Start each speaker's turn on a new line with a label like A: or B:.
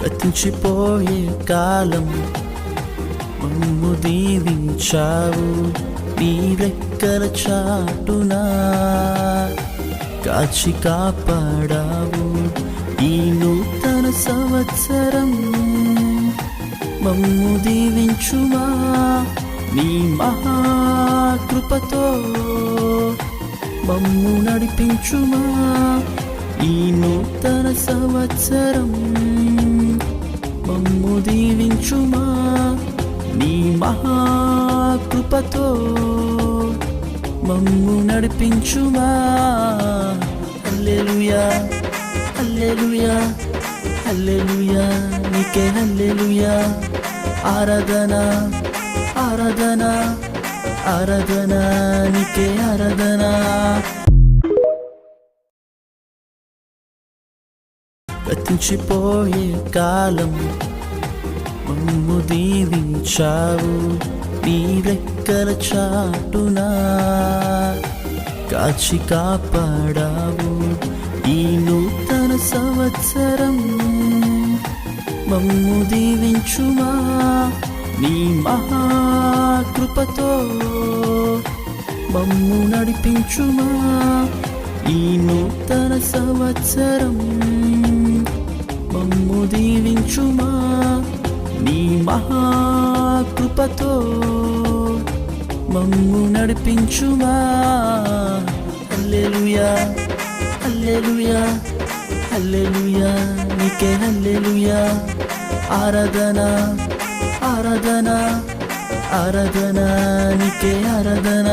A: గతించిపోయే కాలం మమ్ము దీవించావు నీ రెక్కల చాటునా కాచి కాపాడావు ఈ నూతన సంవత్సరం మమ్ము దీవించుమా నీ మహాకృపతో మమ్ము నడిపించుమా ఈ నూతన సంవత్సరం మమ్ము దీవించుమా నీ మహాకృపతో మమ్ము నడిపించుమా హల్లెలూయా హల్లెలూయా హల్లెలూయా నీకే హల్లెలూయా ఆరాధన ఆరాధన ఆరాధన నీకే ఆరాధన గతించిపోయే కాలం మమ్ము దీవించావు నీ రెక్కల చాటునా కాచి కాపాడావు ఈ నూతన సంవత్సరం మమ్ము దీవించుమా నీ మహాకృపతో మమ్ము నడిపించుమా ఈ నూతన సంవత్సరం మమ్ము దీవించుమా నీ మహాకృపతో మమ్ము నడిపించుమా హల్లెలూయా హల్లెలూయా హల్లెలూయా నీకే హల్లెలూయా ఆరాధన ఆరాధన ఆరాధన నీకే ఆరాధన